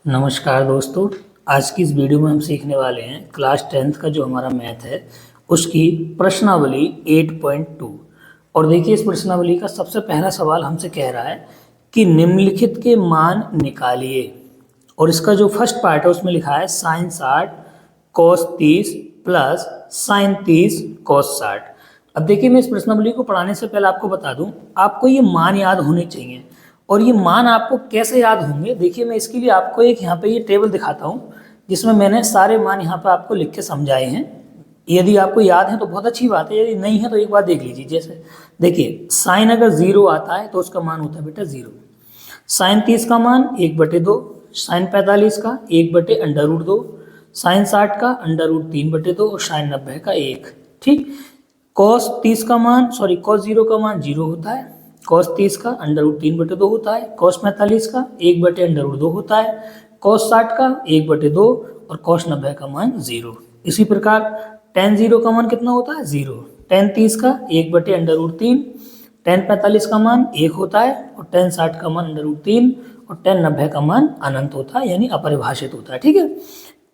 नमस्कार दोस्तों। आज की इस वीडियो में हम सीखने वाले हैं क्लास 10th का जो हमारा मैथ है उसकी प्रश्नावली 8.2। और देखिए इस प्रश्नावली का सबसे पहला सवाल हमसे कह रहा है कि निम्नलिखित के मान निकालिए। और इसका जो फर्स्ट पार्ट है उसमें लिखा है sine 60 cos 30 plus sine 30 cos 60। अब देखिए मैं इस प्रश्नावली को पढ़ाने से पहले आपको बता दूं, आपको ये मान याद होने चाहिए। और ये मान आपको कैसे याद होंगे, देखिए मैं इसके लिए आपको एक यहाँ पे ये टेबल दिखाता हूँ जिसमें मैंने सारे मान यहाँ पे आपको लिख के समझाए हैं। यदि आपको याद है तो बहुत अच्छी बात है, यदि नहीं है तो एक बार देख लीजिए। जैसे देखिए साइन अगर 0 आता है तो उसका मान होता है बेटा 0। साइन 30 का मान 1/2, साइन 45 का 1/√2, साइन 60 का √3/2 और साइन 90 का 1। ठीक। कॉस 30 का मान कॉस 0 का मान 0 होता है, कॉस 30 का √3/2 होता है, कॉस 45 का 1/√2 होता है, कॉस 60 का 1/2 और कॉस 90 का मान 0। इसी प्रकार tan 0 का मान कितना होता है 0, tan 30 का 1/√3, tan 45 का मान 1 होता है और tan 60 का मान √3 और tan 90 का मान अनंत होता है यानी अपरिभाषित होता है। ठीक है।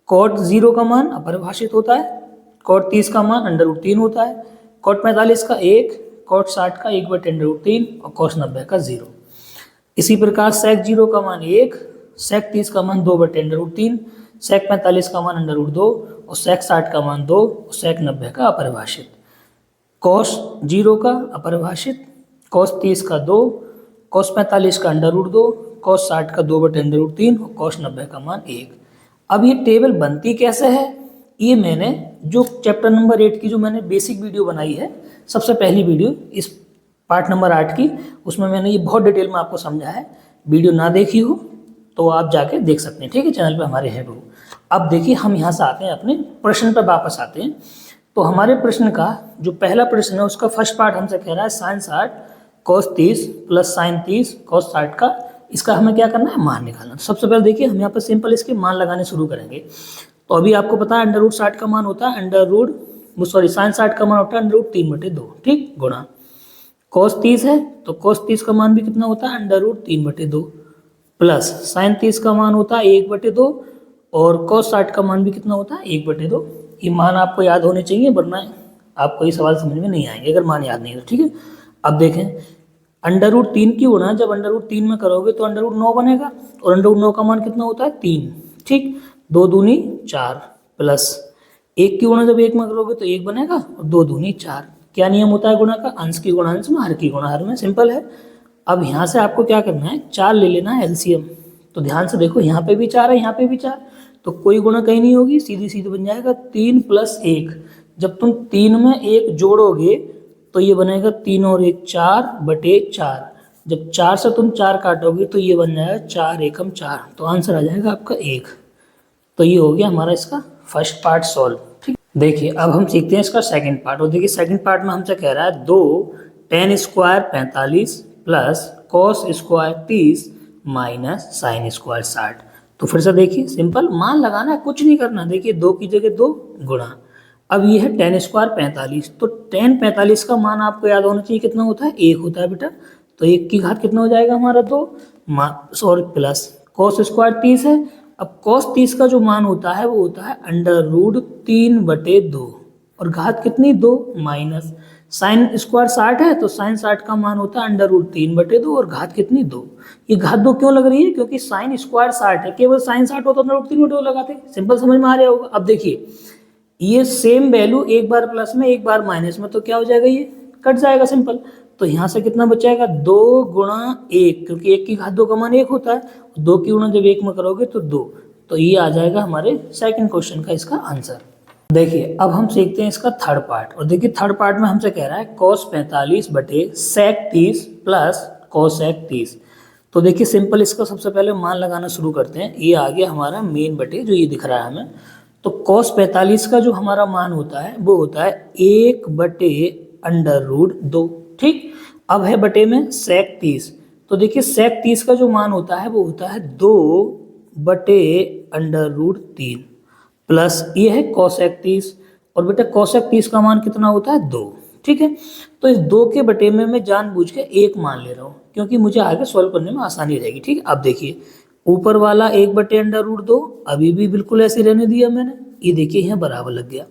cot 0 का मान अपरिभाषित होता है, cot 30 का मान √3 होता है, cot 45 का 1, cot 60 का 1/√3 और cos 90 का 0। इसी प्रकार sec 0 का मान 1, sec 30 का मान 2/√3, sec 45 का मान √2 और sec 60 का मान 2 और sec 90 का अपरिभाषित। cos 0 का अपरिभाषित, cos 30 का 2, cos 45 का √2, cos 60 का 2/√3 और cos 90 का मान 1। अब ये टेबल बनती कैसे है, ये मैंने जो चैप्टर नंबर 8 की जो मैंने बेसिक वीडियो बनाई है, सबसे पहली वीडियो इस पार्ट नंबर 8 की, उसमें मैंने ये बहुत डिटेल में आपको समझा है। वीडियो ना देखी हो तो आप जाके देख सकते हैं। ठीक है, चैनल पे हमारे है वो। अब देखिए हम यहाँ से आते हैं अपने प्रश्न पर वापस आते हैं। तो हमारे प्रश्न का जो पहला प्रश्न है उसका फर्स्ट पार्ट हमसे कह रहा है sine 60 cos 30 plus sine 30 cos 60 का इसका हमें क्या करना है, मान निकालना। तो सबसे पहले देखिए हम यहाँ पर सिंपल इसके मान लगाने शुरू करेंगे। तो अभी आपको पता है √60 का मान होता है साइन 60 का मान होता है √3/2। ठीक, गुणा cos 30 है तो cos 30 का मान भी कितना होता है √3/2 प्लस साइन 30 का मान होता है 1/2 और cos 60 का मान भी कितना होता है 1/2। ये मान आपको याद होने चाहिए वरना आपको ये सवाल समझ में नहीं आएंगे अगर मान याद नहीं है तो। ठीक है। अब देखें √3 की गुणा जब √3 में करोगे तो √9 बनेगा और √9 का मान कितना होता है 3। ठीक, 2 दूनी 4 प्लस 1 की गुणा जब 1 में करोगे तो 1 बनेगा और 2 दूनी 4। क्या नियम होता है गुणा का, अंश की गुणा अंश में, हर की गुणा हर में। सिंपल है। अब यहाँ से आपको क्या करना है, 4 ले लेना है एलसीएम। तो ध्यान से देखो यहाँ पे भी 4 है, यहाँ पे भी 4, तो कोई गुणा कहीं नहीं होगी, सीधी सीधी बन जाएगा 3 + 1। जब तुम 3 में 1 जोड़ोगे तो ये बनेगा 3 और 1 4/4। जब 4 से तुम 4 काटोगे तो ये बन जाएगा 4 एकम 4, तो आंसर आ जाएगा आपका 1। तो ये हो गया हमारा इसका फर्स्ट पार्ट सॉल्व। ठीक, देखिए अब हम सीखते हैं इसका सेकंड पार्ट। और देखिए सेकंड पार्ट में हमसे कह रहा है 2 tan² 45 plus cos² 30 minus sin² 60। तो फिर से देखिए सिंपल मान लगाना है, कुछ नहीं करना। देखिए 2 की जगह 2 गुणा। अब ये है tan² 45, तो tan 45 का मान आपको याद होना चाहिए कितना होता है 1 होता है बेटा। तो 1 की घात कितना हो जाएगा हमारा 2 प्लस cos² 30 है। अब cos 30 का जो मान होता है वो होता है √3/2 और घात कितनी 2 माइनस sin² 60 है तो sin 60 का मान होता है √3/2 और घात कितनी 2। ये घात 2 क्यों लग रही है, क्योंकि sin² 60 है, केवल sin 60 होता तो √3/2 लगाते। सिंपल समझ में आ रहा होगा। अब देखिए ये सेम वैल्यू एक बार प्लस में एक बार माइनस में, तो क्या हो जाएगा, ये कट जाएगा सिंपल। तो यहाँ से कितना बचाएगा 2 × 1, क्योंकि 1 की घात 2 का मान 1 होता है, 2 की गुणा जब 1 में करोगे तो 2। तो ये आ जाएगा हमारे सेकंड क्वेश्चन का इसका आंसर। देखिए अब हम सीखते हैं इसका थर्ड पार्ट। और देखिए थर्ड पार्ट में हमसे कह रहा है cos 45/sec 30 प्लस cosec 30। तो देखिए सिंपल इसका सबसे पहले मान लगाना शुरू करते हैं। ये आ गया हमारा मेन बटे जो ये दिख रहा है हमें। तो cos 45 का जो हमारा मान होता है वो होता है 1/√2। ठीक, अब है बटे में sec 30। तो देखिए sec 30 का जो मान होता है वो होता है 2/√3 प्लस ये है cosec 30 और बेटा cosec 30 का मान कितना होता है 2। ठीक है, तो इस 2 के बटे में मैं जानबूझ के 1 मान ले रहा हूँ क्योंकि मुझे आगे सॉल्व करने में आसानी रहेगी। ठीक है, अब देखिए ऊपर वाला 1/√2 अभी भी बिल्कुल ऐसे रहने दिया मैंने, ये देखिए यहाँ बराबर लग गया।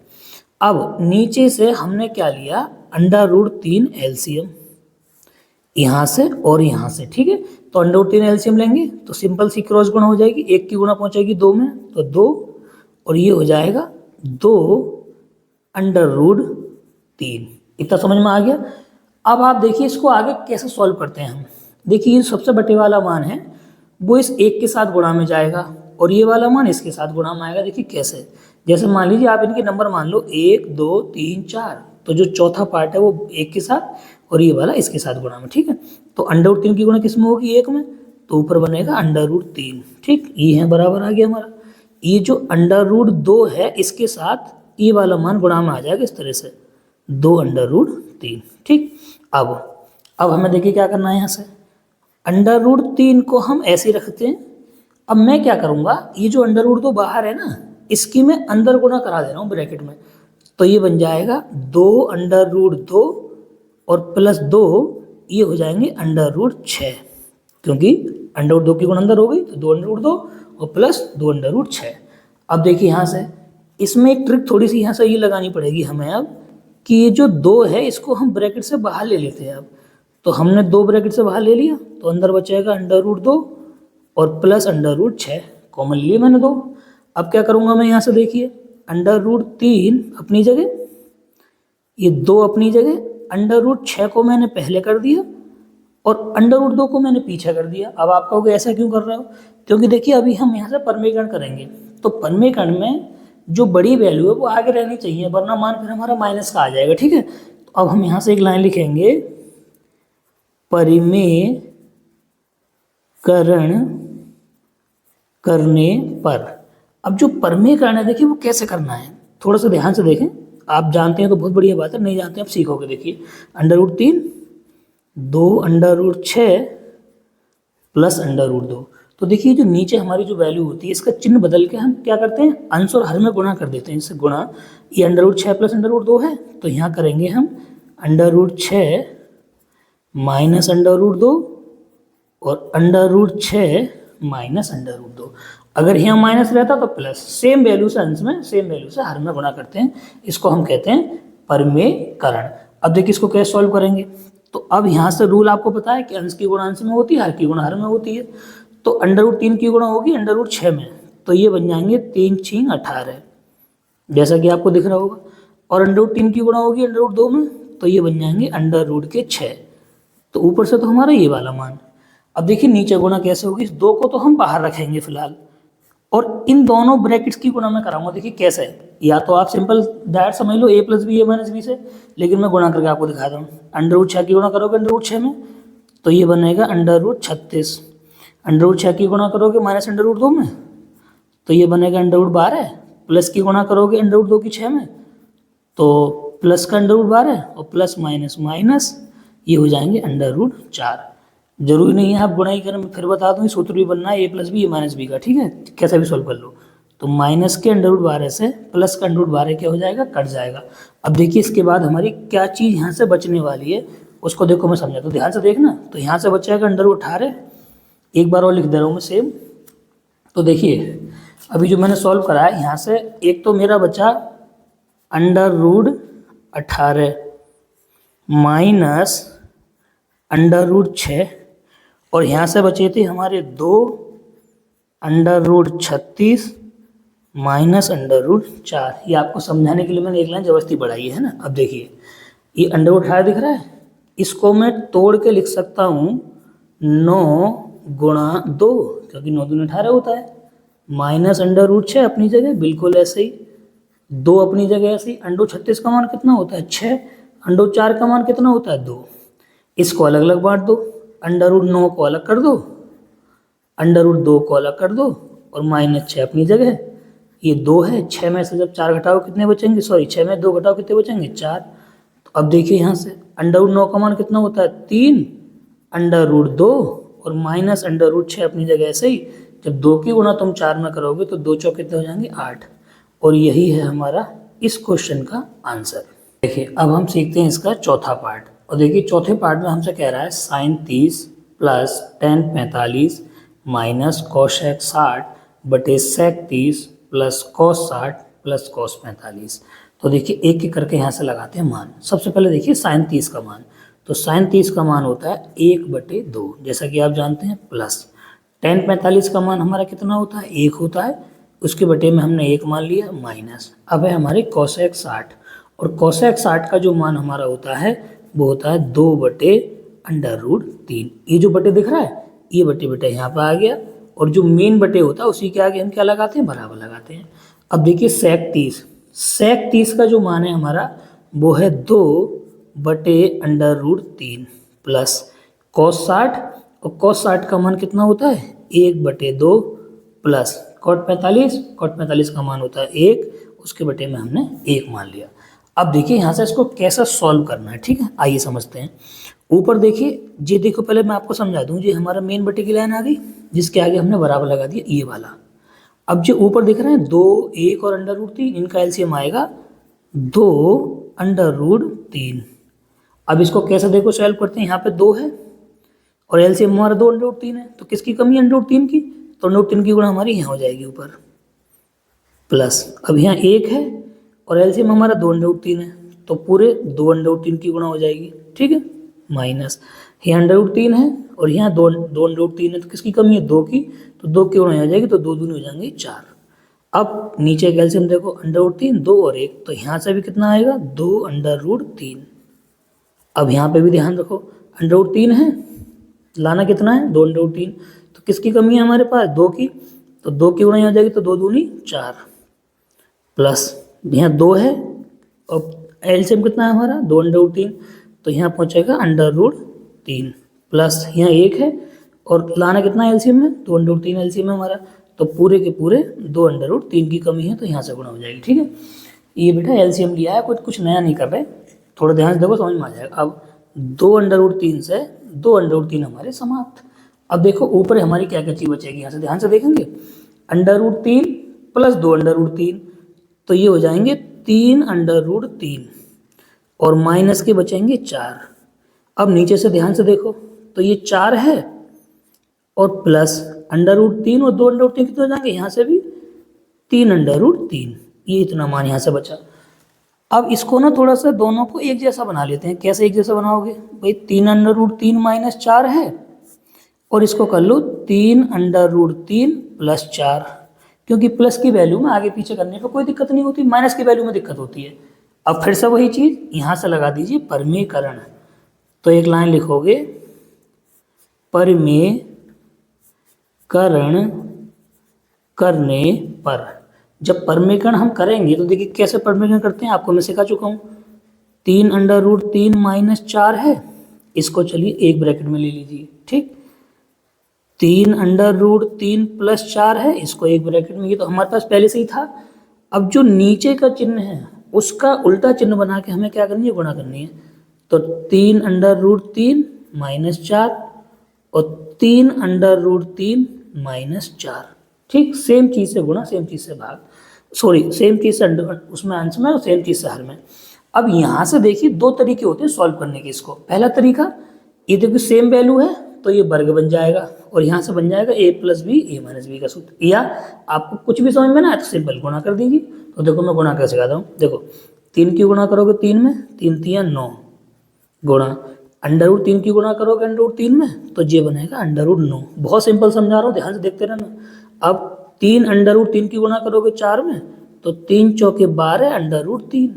अब नीचे से हमने क्या लिया, √3 एलसीएम, यहाँ से और यहाँ से, ठीक है। तो √3 एलसीएम लेंगे तो सिंपल सी क्रॉस गुणा हो जाएगी, 1 की गुणा पहुँचेगी 2 में, तो 2, और ये हो जाएगा 2√3। इतना समझ में आ गया। अब आप देखिए इसको आगे कैसे सॉल्व करते हैं हम। देखिए ये सबसे बटे वाला मान है वो इस 1 के साथ गुणा में जाएगा और ये वाला मान इसके साथ गुणा में आएगा। देखिए कैसे, जैसे मान लीजिए आप इनके नंबर मान लो 1 2 3 4, तो जो चौथा पार्ट है वो 1 के साथ और ये वाला इसके साथ गुणा में, ठीक है। तो √3 की गुणा किस में होगी, 1 में, तो ऊपर बनेगा √3, ठीक। ये है बराबर आ गया हमारा। ये जो √2 है इसके साथ ये वाला मान गुणा में आ जाएगा इस तरह से, 2√3, ठीक। अब हमें देखिए क्या करना है, यहाँ से √3 को हम ऐसे ही रखते हैं। अब मैं क्या करूँगा, ये जो √2 बाहर है ना, इसकी मैं अंदर गुणा करा दे रहा हूँ ब्रैकेट में, तो ये बन जाएगा 2√2 और +2, ये हो जाएंगे √6, क्योंकि √2 की गुण अंदर हो गई तो 2√2 और +2√6। अब देखिए यहाँ से इसमें एक ट्रिक थोड़ी सी यहाँ से ये लगानी पड़ेगी हमें अब, कि ये जो 2 है इसको हम ब्रैकेट से बाहर ले लेते हैं। अब तो हमने 2 ब्रैकेट से बाहर ले लिया तो अंदर बचेगा √2 और +√6, कॉमन लिए मैंने 2। अब क्या करूँगा मैं, यहाँ से देखिए √3 अपनी जगह, ये 2 अपनी जगह, √6 को मैंने पहले कर दिया और √2 को मैंने पीछे कर दिया। अब आप कहोगे ऐसा क्यों कर रहे हो, क्योंकि देखिए अभी हम यहाँ से परमीकरण करेंगे, तो परमीकरण में जो बड़ी वैल्यू है वो आगे रहनी चाहिए, वरना मान फिर हमारा माइनस का आ जाएगा, ठीक है। तो अब हम यहाँ से एक लाइन लिखेंगे, परिमेयकरण करने पर। अब जो परमेयकरण है देखिए वो कैसे करना है, थोड़ा सा ध्यान से देखें। आप जानते हैं तो बहुत बढ़िया बात है, नहीं जानते आप सीखोगे। देखिए √3 2√6 +√2, तो देखिए जो नीचे हमारी जो वैल्यू होती है इसका चिन्ह बदल के हम क्या करते हैं, अंश और हर में गुणा कर देते हैं। इससे गुणा, ये √6 +√2 है तो यहाँ करेंगे हम √6 -√2 और √6 -√2। अगर यहाँ माइनस रहता तो प्लस, सेम वैल्यू से अंश में, सेम वैल्यू से हर में गुणा करते हैं, इसको हम कहते हैं परमेयकरण। अब देखिए इसको कैसे सॉल्व करेंगे, तो अब यहाँ से रूल आपको पता है कि अंश की गुणा अंश में होती है, हर की गुणा हर में होती है। तो √3 की गुणा होगी √6 में, तो ये बन जाएंगे 3 6 18, जैसा कि आपको दिख रहा होगा। और √3 की गुणा होगी √2 में, तो ये बन जाएंगे √6। तो ऊपर से तो हमारा ये वाला मान। अब देखिए नीचे गुणा कैसे होगी, इस 2 को तो हम बाहर रखेंगे फिलहाल, और इन दोनों ब्रैकेट्स की गुणा मैं कराऊंगा। देखिए कैसे, या तो आप सिंपल डायरेक्ट समझ लो a + b a - b से, लेकिन मैं गुणा करके आपको दिखा रहा हूँ। √6 की गुणा करोगे √6 में तो ये बनेगा √36, √6 की गुणा करोगे -√2 में तो ये बनेगा √12, प्लस की गुणा करोगे √2 की 6 में तो प्लस का √12 और प्लस माइनस माइनस, ये हो जाएंगे √4। जरूरी नहीं है आप गुणा ही करें, मैं फिर बता दूँ, सूत्र भी बनना है a + b a - b का, ठीक है, कैसा भी सॉल्व कर लो। तो माइनस के √12 से प्लस का √12 क्या हो जाएगा, कट जाएगा। अब देखिए इसके बाद हमारी क्या चीज़ यहाँ से बचने वाली है उसको देखो, मैं समझा तो ध्यान से देखना। तो यहाँ से बचेगा √18, एक बार और लिख दे रहा हूँ मैं सेम। तो देखिए अभी जो मैंने सॉल्व करा है, यहाँ से एक तो मेरा बचा √18 माइनस √6, और यहाँ से बचे थे हमारे 2 √36 माइनस √4। ये आपको समझाने के लिए मैंने एक लाइन जबरदस्ती बढ़ाई है ना। अब देखिए ये √18 दिख रहा है, इसको मैं तोड़ के लिख सकता हूँ 9 × 2, क्योंकि 9 दूनी 18 होता है, माइनस √6 अपनी जगह बिल्कुल ऐसे ही, 2 अपनी जगह ऐसे ही। √36 का मान कितना होता है, 6, √4 का मान कितना होता है, 2। इसको अलग अलग बांट दो, √9 को अलग कर दो, √2 को अलग कर दो, और -6 अपनी जगह। ये 2 है, 6 में से जब 4 घटाओ कितने बचेंगे, सॉरी 6 में 2 घटाओ कितने बचेंगे, 4। तो अब देखिए यहाँ से √9 का मान कितना होता है, 3, √2 और माइनस √6 अपनी जगह ऐसे ही। जब 2 की गुणा तुम 4 में करोगे तो 2 चौक कितने हो जाएंगे, 8। और यही है हमारा इस क्वेश्चन का आंसर। देखिए अब हम सीखते हैं इसका चौथा पार्ट। और देखिए चौथे पार्ट में हमसे कह रहा है sin 30 + tan 45 माइनस कोशेक 60 बटे सेक 30 प्लस कोस 60 प्लस कोस 45। तो देखिए एक एक करके यहाँ से लगाते हैं मान। सबसे पहले देखिए साइन 30 का मान, तो साइन 30 का मान होता है 1/2, जैसा कि आप जानते हैं, प्लस टेन 45 का मान हमारा कितना होता है, 1 होता है, उसके बटे में हमने 1 मान लिया, माइनस अब है हमारे कोसेक 60, और कोसेक 60 का जो मान हमारा होता है वो होता है 2/√3। ये जो बटे दिख रहा है ये बटे बटे यहाँ पर आ गया, और जो मेन बटे होता है उसी के आगे हम क्या लगाते हैं, बराबर लगाते हैं। अब देखिए सेक 30 का जो मान है हमारा वो है 2/√3 प्लस कोस 60, और कोस 60 का मान कितना होता है 1/2 प्लस कोट 45 का मान होता है 1, उसके बटे में हमने 1 मान लिया। अब देखिए यहाँ से इसको कैसा सॉल्व करना है, ठीक है, आइए समझते हैं। ऊपर देखिए, ये देखो पहले मैं आपको समझा दूँ, ये हमारा मेन बटे की लाइन आ गई जिसके आगे हमने बराबर लगा दिया ये वाला। अब जो ऊपर दिख रहे हैं 2, 1 और √3, इनका एलसीएम आएगा 2/√3। अब इसको कैसे देखो सॉल्व करते हैं, यहाँ पे 2 है और एलसीएम हमारा 2/√3 है, तो किसकी कमी है, √3 की, तो √3 की गुणा हमारी यहाँ हो जाएगी ऊपर, प्लस अब यहाँ 1 है और एलसीएम हमारा 2/√3 है, तो पूरे 2/√3 की गुणा हो जाएगी, ठीक है, माइनस यहाँ √3 है और यहाँ 2/√3 है, तो किसकी कमी है, 2 की, तो 2 की गुणा हो जाएगी, तो 2 दूनी हो जाएंगे 4। अब नीचे कैल्शियम देखो √3, 2 और 1, तो यहाँ से भी कितना आएगा 2/√3। अब यहाँ पे भी ध्यान रखो √3 है, लाना कितना है 2/3, तो किसकी कमी है हमारे पास 2 की, तो 2 की गुणा हो जाएगी, तो 2 दूनी 4, प्लस यहाँ 2 है और एलसीएम कितना है हमारा 2/3, तो यहाँ पहुँचेगा √3 प्लस यहाँ 1 है और लाना कितना है एलसीएम में 2/3 एलसीएम है हमारा, तो पूरे के पूरे 2/3 की कमी है, तो यहाँ से गुणा हो जाएगी, ठीक है। ये बेटा एलसीएम लिया है, कुछ नया नहीं कर रहे, थोड़ा ध्यान से देखो समझ में आ जाएगा। अब 2/3 से 2/3 हमारे समाप्त। अब देखो ऊपर हमारी क्या क्या चीज़ बचेगी, यहाँ से ध्यान से देखेंगे, √3 प्लस 2/3, तो ये हो जाएंगे 3/3 और माइनस के बचेंगे 4। अब नीचे से ध्यान से देखो, तो ये 4 है और प्लस √3 और 2/3 कितने हो जाएंगे, यहाँ से भी 3/3, ये इतना मान यहाँ से बचा। अब इसको ना थोड़ा सा दोनों को एक जैसा बना लेते हैं। कैसे एक जैसा बनाओगे भाई, 3/3 माइनस 4 है और इसको कर लो 3/3 प्लस 4, क्योंकि प्लस की वैल्यू में आगे पीछे करने पर कोई दिक्कत नहीं होती, माइनस की वैल्यू में दिक्कत होती है। अब फिर से वही चीज़ यहाँ से लगा दीजिए, परमीकरण, तो एक लाइन लिखोगे परमीकरण करने पर। जब परमीकरण हम करेंगे तो देखिए कैसे परमीकरण करते हैं, आपको मैं सिखा चुका हूँ। 3/3 माइनस 4 है, इसको चलिए एक ब्रैकेट में ले लीजिए, ठीक। 3/3 प्लस 4 है, इसको एक ब्रैकेट में, ये तो हमारे पास पहले से ही था। अब जो नीचे का चिन्ह है उसका उल्टा चिन्ह बना के हमें क्या करनी है, गुणा करनी है। तो 3/3 माइनस 4 और 3/3 माइनस 4, ठीक, सेम चीज़ से गुणा, सेम चीज़ से भाग, सॉरी सेम चीज़ से उसमें अंश में और सेम चीज़ से हर में। अब यहाँ से देखिए 2 तरीके होते हैं सॉल्व करने के इसको। पहला तरीका, ये देखिए सेम वैल्यू है तो ये वर्ग बन जाएगा और यहाँ से बन जाएगा a + b a - b का सूत्र, या आपको कुछ भी समझ में ना आए तो सिंपल गुणा कर दीजिए। तो देखो मैं गुणा कैसे सिखाता हूँ, देखो 3 की गुणा करोगे 3 में, 3 × 3 = 9 गुणा √3 की गुणा करोगे √3 में, तो ये बनेगा √9। बहुत सिंपल समझा रहा हूँ, ध्यान से देखते रहना। अब 3/3 की गुणा करोगे 4 में, तो 3 × 4 = 12 √3।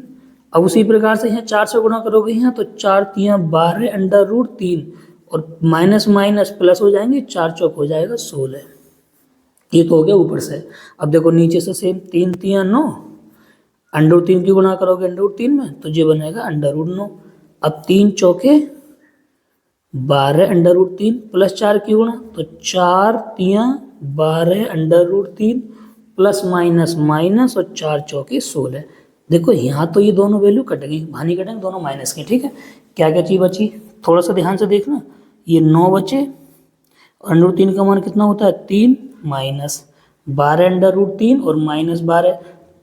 अब उसी प्रकार से यहाँ 4 से गुणा करोगे यहाँ, तो 4 × 3 = 12 √3 और माइनस माइनस प्लस हो जाएंगे, 4 × 4 हो जाएगा 16। ये तो हो गया ऊपर से। अब देखो नीचे से सेम, 3 × 3 = 9, √3 की गुणा करोगे √3 में, तो ये बनेगा √9। अब 3 × 4 = 12 √3 प्लस 4 की गुणा, तो 4 × 3 = 12 √3 प्लस माइनस माइनस और 4 × 4 = 16। देखो यहाँ तो ये दोनों वैल्यू कट गई, भानी कटेंगे दोनों माइनस की, ठीक है। क्या क्या चीज़ बची, थोड़ा सा ध्यान से देखना, ये 9 बचे और √3 का मान कितना होता है 3 माइनस 12 √3 और माइनस 12,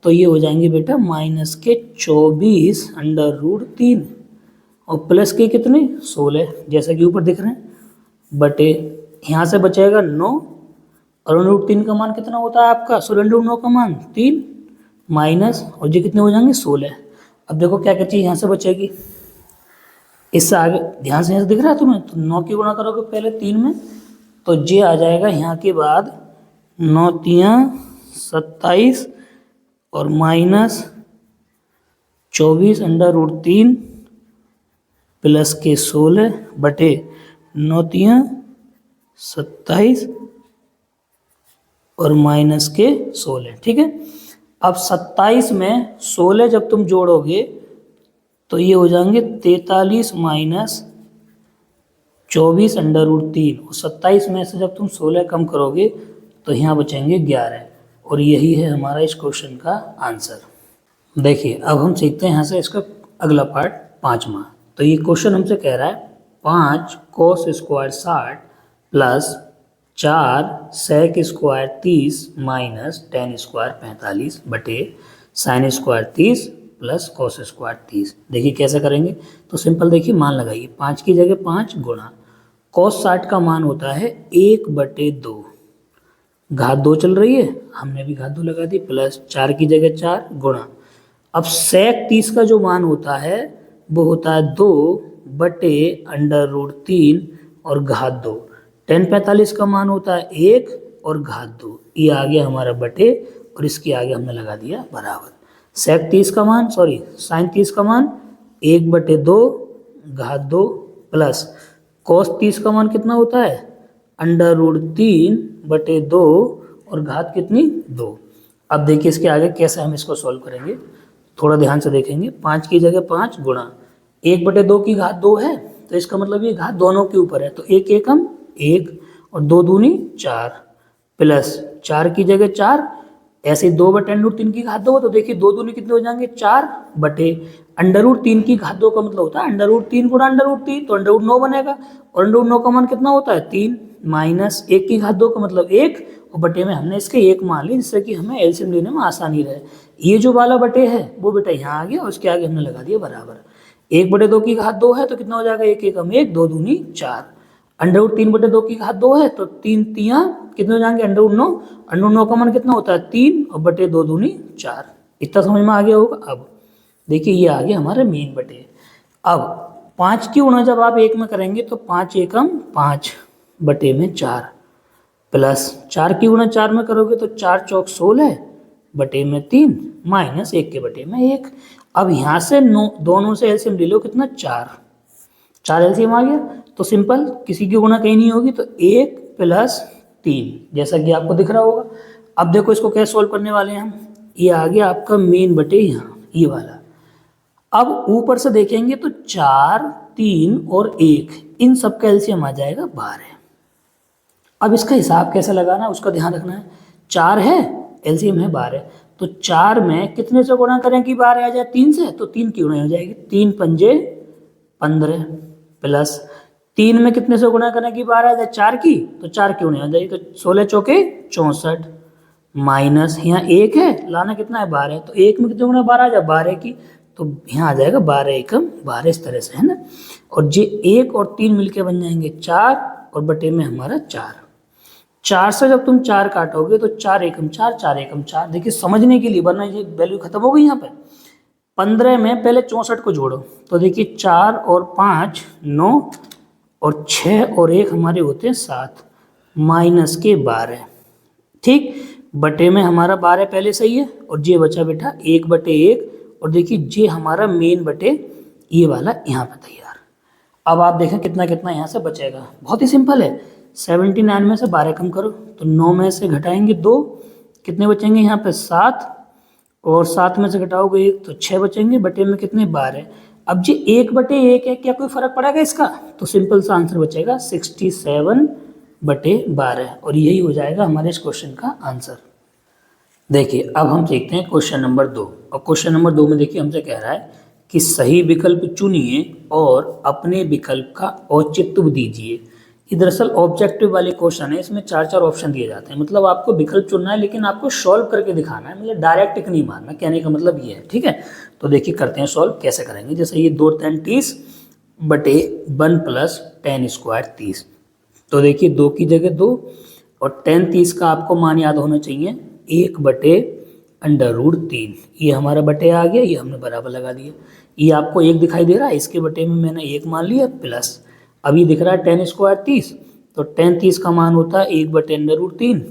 तो ये हो जाएंगे बेटा माइनस के 24 √3 और प्लस के कितने 16, जैसा कि ऊपर दिख रहे हैं, बटे यहाँ से बचेगा 9 और अंडर रूट 3 का मान कितना होता है आपका, सॉरी अंडर रूट 9 का मान 3 माइनस, और ये कितने हो जाएंगे 16। अब देखो क्या क्या चीज़ यहाँ से बचेगी, इससे आगे ध्यान से यहाँ से दिख रहा है तुम्हें, तो 9 की गुणा करोगे पहले 3 में, तो ये आ जाएगा यहाँ के बाद 9 तियाँ 27 और माइनस 24 अंडर रूट 3 प्लस के 16 बटे 9 तियाँ 27 और माइनस के 16। ठीक है, अब 27 में 16 जब तुम जोड़ोगे तो ये हो जाएंगे 43 माइनस 24 अंडर रूट 3, और 27 में से जब तुम 16 कम करोगे तो यहाँ बचेंगे 11, और यही है हमारा इस क्वेश्चन का आंसर। देखिए अब हम सीखते हैं यहाँ से इसका अगला पार्ट 5वां। तो ये क्वेश्चन हमसे कह रहा है 5 cos square 60 plus 4 sec square 30 minus ten square 45 बटे sine square 30 plus cos square 30। देखिए कैसे करेंगे, तो सिंपल देखिए मान लगाइए, 5 की जगह 5 गुणा कोस 60 का मान होता है 1/2, घात 2 चल रही है, हमने भी घात 2 लगा दी, प्लस 4 की जगह 4 गुणा, अब सेक 30 का जो मान होता है वो होता है 2/√3 और घात 2, टेन 45 का मान होता है 1 और घात 2, ये आ गया हमारा बटे, और इसके आगे हमने लगा दिया बराबर। सेक 30 का मान सॉरी साइन 30 का मान 1/2 घात 2 प्लस कोस 30 का मान कितना होता है √3/2 और घात कितनी 2। अब देखिए इसके आगे कैसे हम इसको सॉल्व करेंगे, थोड़ा ध्यान से देखेंगे। 5 की जगह 5 गुणा 1/2 की घात 2 है, तो इसका मतलब ये घात दोनों के ऊपर है, तो 1 एकम 1 और 2 दूनी 4 प्लस 4 की जगह 4, ऐसे 2/√3 की घात 2, तो देखिए 2 दूनी कितने हो जाएंगे 4 बटे √3 की घात 2 का मतलब होता है √3 गुणा √3, तो √9 बनेगा, और √9 का मान कितना होता है 3 माइनस 1 की घात 2 का मतलब 1, और बटे में हमने इसके 1 मान ली, जिससे कि हमें एलसीएम लेने में आसानी रहे। ये जो वाला बटे है वो बेटा यहाँ आ गया, और उसके आगे हमने लगा दिया बराबर। 1/2 की घात 2 है तो कितना हो जाएगा 1 एकम 1, 2 दूनी 4, √3/2 की घात 2 है तो 3 तियाँ कितने हो जाएंगे √9 का मान कितना होता है 3 और बटे 2 दूनी 4। इतना समझ में आ गया होगा। अब देखिए ये आ गया हमारे मेन बटे। अब 5 की गुणा जब आप 1 में करेंगे तो 5 एकम 5 बटे में 4 प्लस 4 की गुणा 4 में करोगे तो 4 चौक 16 बटे में 3 माइनस 1 के बटे में 1। अब यहाँ से दोनों से एलसीएम ले लो, कितना 4 एलसीएम आ गया, तो सिंपल किसी की गुणा कहीं नहीं होगी, तो 1 प्लस 3 जैसा कि आपको दिख रहा होगा। अब देखो इसको कैसे सॉल्व करने वाले हैं हम, ये आ गया आपका मेन बटे यहाँ ये वाला। अब ऊपर से देखेंगे तो 4 3 और 1 इन सब का एलसीएम आ जाएगा 12। अब इसका हिसाब कैसे लगाना है उसका ध्यान रखना है। 4 है एलसीएम है 12, तो 4 में कितने से गुणा करें कि 12 आ जाए 3 से, तो 3 की गुणा हो जाएगी, 3 पंजे 15 प्लस 3 में कितने से गुणा करें कि 12 आ जाए 4 की, तो 4 की गुणा हो जाएगी, तो 16 चौके 64 माइनस यहाँ 1 है लाना कितना है 12, तो 1 में कितने गुणा 12 आ जाए 12 की, तो यहाँ आ जाएगा 12 एकम 12 इस तरह से है ना। और ये 1 और 3 मिलके बन जाएंगे 4 और बटे में हमारा 4 से जब तुम 4 काटोगे तो 4 एकम 4 4 एकम 4। देखिए समझने के लिए, वरना ये वैल्यू खत्म हो गई यहाँ पे। 15 में पहले 64 को जोड़ो, तो देखिए 4 और 5 9 और 6 और 1 हमारे होते हैं 7 माइनस के 12, ठीक, बटे में हमारा 12 पहले सही है, और ये बचा बेटा 1/1, और देखिए ये हमारा मेन बटे ये वाला यहाँ पे तैयार। अब आप देखें कितना कितना यहाँ से बचेगा, बहुत ही सिंपल है। 79 में से 12 कम करो तो 9 में से घटाएंगे 2, कितने बचेंगे यहाँ पे 7, और 7 में से घटाओगे 1 तो 6 बचेंगे, बटे में कितने 12। अब जी 1/1 है, क्या कोई फर्क पड़ेगा इसका, तो सिंपल सा आंसर बचेगा 67/12, और यही हो जाएगा हमारे इस क्वेश्चन का आंसर। देखिए अब हम देखते हैं क्वेश्चन नंबर 2, और क्वेश्चन नंबर 2 में देखिए हमसे कह रहा है कि सही विकल्प चुनिए और अपने विकल्प का औचित्य दीजिए। ये दरअसल ऑब्जेक्टिव वाले क्वेश्चन है, इसमें 4 ऑप्शन दिए जाते हैं, मतलब आपको विकल्प चुनना है लेकिन आपको सॉल्व करके दिखाना है, मतलब डायरेक्ट टिक नहीं मारना, कहने का मतलब ये है, ठीक है। तो देखिए करते हैं सॉल्व, कैसे करेंगे। जैसे ये 2 tan 30 बटे 1 + tan² 30, तो देखिए 2 की जगह 2 और tan 30 का आपको मान याद होना चाहिए 1/√3। ये हमारा बटे आ गया, ये हमने बराबर लगा दिया। ये आपको 1 दिखाई दे रहा है, इसके बटे में मैंने 1 मान लिया प्लस, अभी दिख रहा है tan स्क्वायर 30, तो tan 30 का मान होता है 1/√3।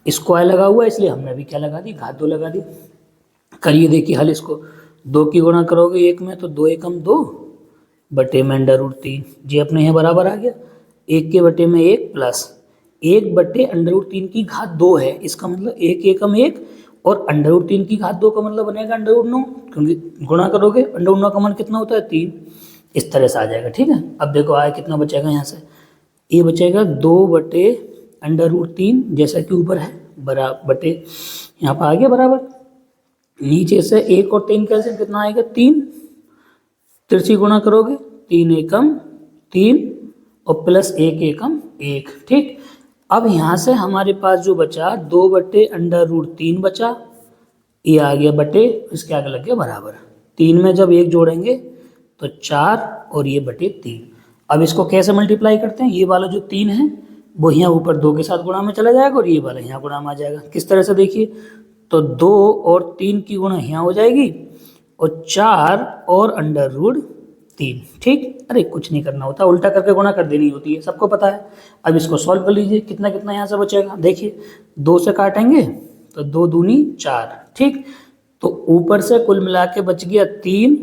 स्क्वायर लगा हुआ है इसलिए हमने अभी क्या लगा दी, घात 2 लगा दी। करिए देखिए हल इसको, 2 की गुणा करोगे 1 में तो 2 एकम 2 बटे में √3, जी अपने यहाँ बराबर आ गया। 1 के बटे में 1 प्लस 1/√3 की घात 2 है, इसका मतलब 1 एकम 1 और √3 की घात 2 का मतलब बनेगा √9, क्योंकि गुणा करोगे √9 का मान कितना होता है 3। इस तरह से आ जाएगा, ठीक है। अब देखो आया कितना बचेगा यहाँ से, ये बचेगा 2/√3 जैसा कि ऊपर है बराबर बटे, यहाँ पर आ गया बराबर। नीचे से 1 और 3 कैंसिल, कितना आएगा 3, तिरछी गुणा करोगे 3 एकम 3 और प्लस 1 एकम 1, ठीक। अब यहाँ से हमारे पास जो बचा 2/√3 बचा, ये आ गया बटे, इसके आगे लग गया बराबर। 3 में जब 1 जोड़ेंगे तो 4 और ये बटे 3। अब इसको कैसे मल्टीप्लाई करते हैं, ये वाला जो 3 है वो यहाँ ऊपर 2 के साथ गुणा में चला जाएगा और ये वाला यहाँ गुणा में आ जाएगा। किस तरह से देखिए, तो 2 और 3 की गुणा यहाँ हो जाएगी और 4 और √3, ठीक। अरे कुछ नहीं करना होता, उल्टा करके गुणा कर देनी होती है, सबको पता है। अब इसको सॉल्व कर लीजिए, कितना कितना यहाँ से बचेगा, देखिए 2 से काटेंगे तो 2 दूनी 4, ठीक। तो ऊपर से कुल मिला के बच गया 3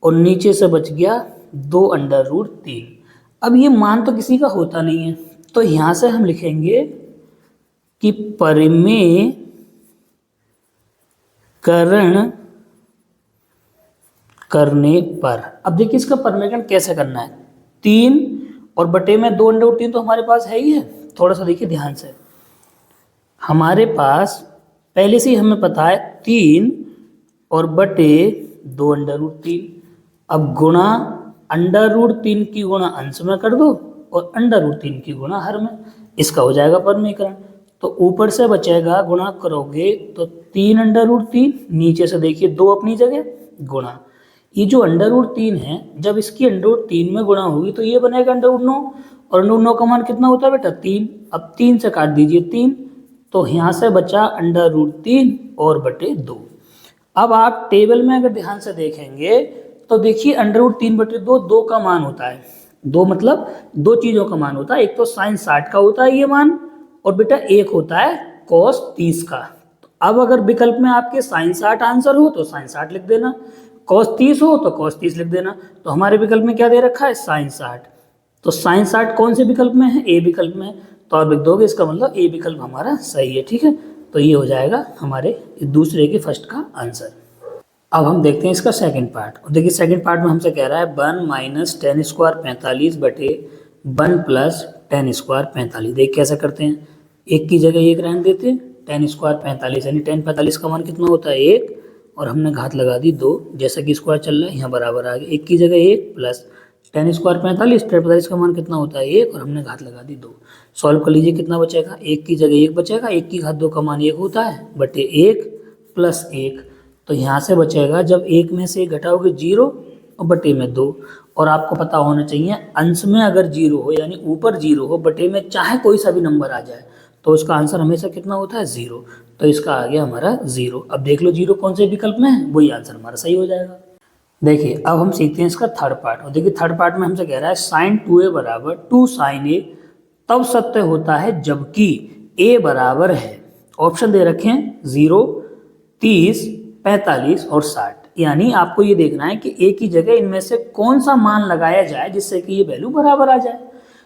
और नीचे से बच गया 2/√3। अब ये मान तो किसी का होता नहीं है, तो यहाँ से हम लिखेंगे कि परिमेयकरण करने पर। अब देखिए इसका परिमेयकरण कैसे करना है, 3 और बटे में 2/√3 तो हमारे पास है ही है। थोड़ा सा देखिए ध्यान से, हमारे पास पहले से ही हमें पता है 3 और बटे 2/√3। अब गुणा √3 की गुणा अंश में कर दो और √3 की गुणा हर में, इसका हो जाएगा परिमेयकरण। तो ऊपर से बचेगा, गुणा करोगे तो 3/√3, नीचे से देखिए 2 अपनी जगह गुणा, ये जो √3 है जब इसकी √3 में गुणा होगी तो ये बनेगा √9 और √9 का मान कितना होता है बेटा 3। अब 3 से काट दीजिए 3, तो यहाँ से बचा √3 और बटे 2। अब आप टेबल में अगर ध्यान से देखेंगे तो देखिए √3/2 2 का मान होता है, 2 मतलब 2 चीज़ों का मान होता है, एक तो sin 60 का होता है ये मान और बेटा एक होता है cos 30 का। तो अब अगर विकल्प में आपके sin 60 आंसर हो तो sin 60 लिख देना, cos 30 हो तो cos 30 लिख देना। तो हमारे विकल्प में क्या दे रखा है sin 60, तो sin 60 कौन से विकल्प में है, ए विकल्प में, तो आप लिख दोगे, इसका मतलब ए विकल्प हमारा सही है, ठीक है। तो ये हो जाएगा हमारे दूसरे के फर्स्ट का आंसर। अब हम देखते हैं इसका सेकंड पार्ट। और देखिए सेकंड पार्ट में हमसे कह रहा है 1 - tan स्क्वायर 45 बटे 1 + tan स्क्वायर 45। देख कैसे करते हैं, 1 की जगह 1 रहने देते हैं, tan स्क्वायर 45 यानी tan 45 का मान कितना होता है 1 और हमने घात लगा दी 2, जैसा कि स्क्वायर चल रहा है यहाँ बराबर आ गया। 1 की जगह 1 प्लस tan स्क्वायर 45, tan 45 का मान कितना होता है 1 और हमने घात लगा दी 2। सॉल्व कर लीजिए, कितना बचेगा, 1 की जगह 1 बचेगा, 1 की घात 2 का मान 1 होता है बटे 1 + 1, तो यहाँ से बचेगा जब 1 में से 1 घटाओगे 0 और बटे में 2। और आपको पता होना चाहिए अंश में अगर 0 हो यानी ऊपर 0 हो, बटे में चाहे कोई सा भी नंबर आ जाए तो उसका आंसर हमेशा कितना होता है 0। तो इसका आ गया हमारा 0। अब देख लो 0 कौन से विकल्प में है, वही आंसर हमारा सही हो जाएगा। देखिए अब हम सीखते हैं इसका थर्ड पार्ट। और देखिए थर्ड पार्ट में हमसे कह रहा है sin 2a = 2 sin a तब सत्य होता है जबकि a बराबर है, ऑप्शन दे रखे हैं 0, 30, 45 और 60। यानी आपको ये देखना है कि a की जगह इनमें से कौन सा मान लगाया जाए जिससे कि ये वैल्यू बराबर आ जाए।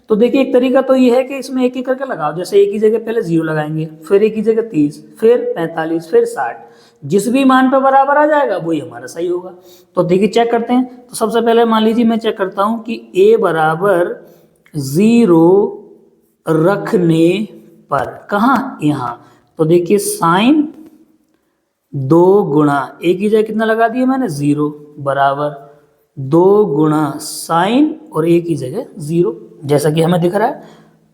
तो देखिए एक तरीका तो ये है कि इसमें एक एक करके लगाओ, जैसे a की जगह पहले 0 लगाएंगे, फिर a की जगह 30, फिर 45, फिर 60, जिस भी मान पे बराबर आ जाएगा वही हमारा सही होगा। तो देखिए चेक करते हैं। तो सबसे पहले मान लीजिए मैं चेक करता हूँ कि a बराबर 0 रखने पर, कहाँ, यहाँ, तो देखिए साइन 2 गुणा a की जगह कितना लगा दिया मैंने 0 बराबर 2 गुणा साइन और a की जगह 0, जैसा कि हमें दिख रहा है।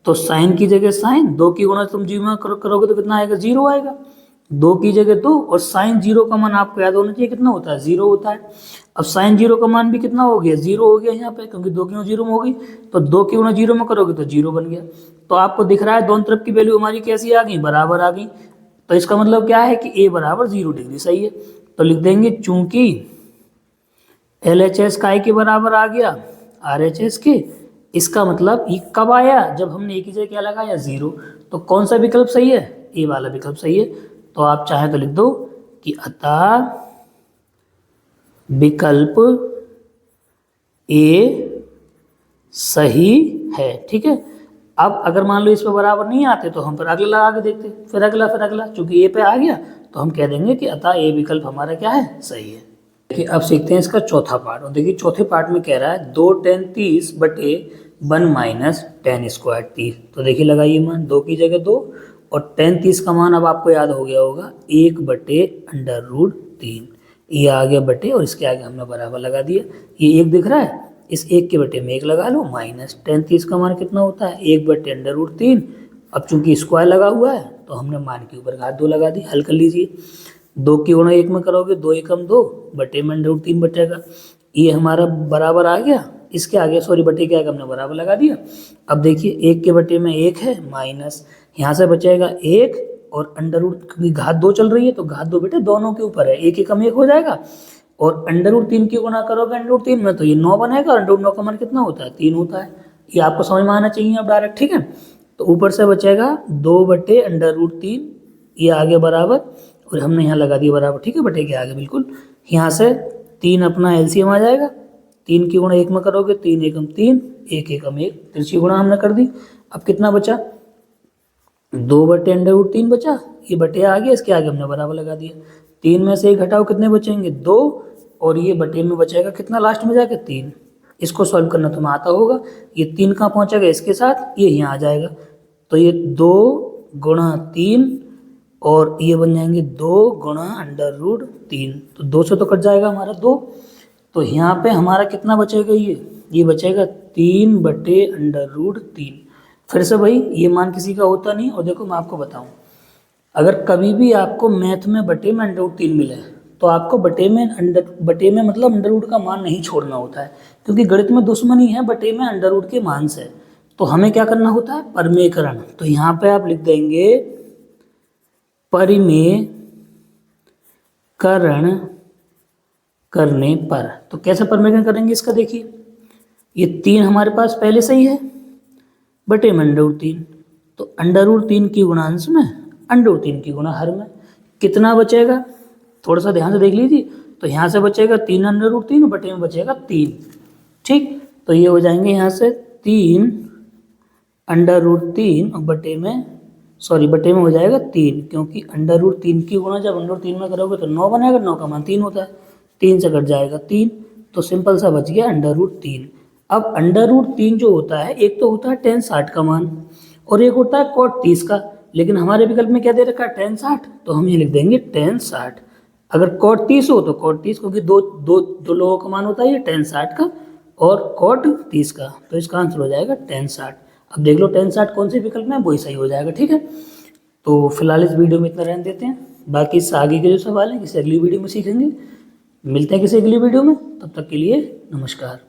तो साइन की जगह साइन, 2 की गुणा तुम जी में करोगे तो कितना आएगा 0 आएगा। 2 की जगह 2 और साइन 0 का मान आपको याद होना चाहिए कितना होता है, 0 होता है। अब साइन 0 का मान भी कितना हो गया, 0 हो गया यहाँ पे, क्योंकि 2 की 0 में हो गई, तो 2 की 0 में करोगे तो 0 बन गया। तो आपको दिख रहा है दोनों तरफ की वैल्यू हमारी कैसी आ गई, बराबर आ गई। तो इसका मतलब क्या है कि a बराबर 0 डिग्री सही है। तो लिख देंगे चूंकि LHS काय के बराबर आ गया RHS के, इसका मतलब ये कब आया, जब हमने एक ही जगह क्या लगाया 0। तो कौन सा विकल्प सही है, ए वाला विकल्प सही है। तो आप चाहें तो लिख दो कि अतः विकल्प ए सही है। ठीक है। अब अगर मान लो इस पे बराबर नहीं आते तो हम फिर अगला लगा के देखते, फिर अगला, चूंकि ए पे आ गया तो हम कह देंगे कि अतः ए विकल्प हमारा क्या है, सही है। देखिए अब सीखते हैं इसका चौथा पार्ट। और देखिए चौथे पार्ट में कह रहा है 2 tan 30 बटे 1 माइनस tan स्क्वायर 30। तो देखिए लगाइए मान, 2 की जगह 2 और tan 30 का मान अब आपको याद हो गया होगा 1 बटे √3। ये आ गया बटे और इसके आगे हमने बराबर लगा दिया। ये 1 दिख रहा है, इस 1 के बटे में 1 लगा लो, माइनस tan 30 का मान कितना होता है 1 बटे √3। अब चूंकि स्क्वायर लगा हुआ है तो हमने मान के ऊपर घात 2 लगा दी। हल कर लीजिए, 2 की गुणा 1 में करोगे 2 एकम 2 बटे में √3 बचेगा। ये हमारा बराबर आ गया, इसके आगे सॉरी बटे के आगे हमने बराबर लगा दिया। अब देखिए 1 के बटे में 1 है, माइनस यहाँ से बचेगा 1 और √ की घात 2 चल रही है तो घात 2 बेटे दोनों के ऊपर है, 1 एकम 1 हो जाएगा। और √3 की गुणा करोगे √3 में तो ये 9 बनेगा और √9 का मान कितना होता है 3 होता है। ये आपको समझ में आना चाहिए अब डायरेक्ट। ठीक है। तो ऊपर से बचेगा 2 बटे √3, ये आगे बराबर और हमने यहाँ लगा दिया बराबर। ठीक है, बटे के आगे बिल्कुल। यहाँ से 3 अपना LCM आ जाएगा, 3 की गुणा 1 में करोगे 3 एकम 3, 1 एकम 1, तिरछी गुणा हमने कर दी। अब कितना बचा 2 बटे √3 बचा, ये बटे आ गया, इसके आगे हमने बराबर लगा दिया। 3 में से 1 घटाओ कितने बचेंगे 2 और ये बटे में बचेगा कितना लास्ट में जाकर 3। इसको सॉल्व करना तुम्हें आता होगा। ये 3 कहाँ पहुँचेगा इसके साथ, ये यहाँ आ जाएगा। तो ये 2 गुणा 3 और ये बन जाएंगे 2 गुणा √3, तो 2 से तो कट जाएगा हमारा 2। तो यहाँ पे हमारा कितना बचेगा, ये बचेगा 3 बटे √3। फिर से भाई ये मान किसी का होता नहीं। और देखो मैं आपको बताऊं, अगर कभी भी आपको मैथ में बटे में √3 मिले तो आपको बटे में मतलब √√ का मान नहीं छोड़ना होता है, क्योंकि गणित में दुश्मनी है बटे में √√ के मान से। तो हमें क्या करना होता है, परमेयकरण। तो यहाँ पे आप लिख देंगे परिमेयकरण करने पर। तो कैसे परिमेयकरण करेंगे इसका, देखिए ये 3 हमारे पास पहले से ही है बटे में √3, तो √3 की गुणांश में √3 की गुणा हर में कितना बचेगा, थोड़ा सा ध्यान से देख लीजिए। तो यहाँ से बचेगा 3 √3 बटे में बचेगा 3। ठीक, तो ये हो जाएंगे यहाँ से 3 √3 और बटे में हो जाएगा 3, क्योंकि √3 की गुणा जब √3 में करोगे तो 9 बनेगा, 9 का मान 3 होता है, 3 से कट जाएगा 3, तो सिंपल सा बच गया √3। अब √3 जो होता है, एक तो होता है tan 60 का मान और एक होता है cot 30 का, लेकिन हमारे विकल्प में क्या दे रखा है tan 60, तो हम ये लिख देंगे tan 60। अगर cot 30 हो तो cot 30, क्योंकि दो लोगों का मान होता है ये tan 60 का और cot 30 का, तो इसका आंसर हो जाएगा tan 60। अब देख लो tan 60 कौन से विकल्प में, वही सही हो जाएगा। ठीक है, तो फिलहाल इस वीडियो में इतना रहने देते हैं, बाकी इससे आगे के जो सवाल हैं किसी अगली वीडियो में सीखेंगे। मिलते हैं किसी अगली वीडियो में, तब तक के लिए नमस्कार।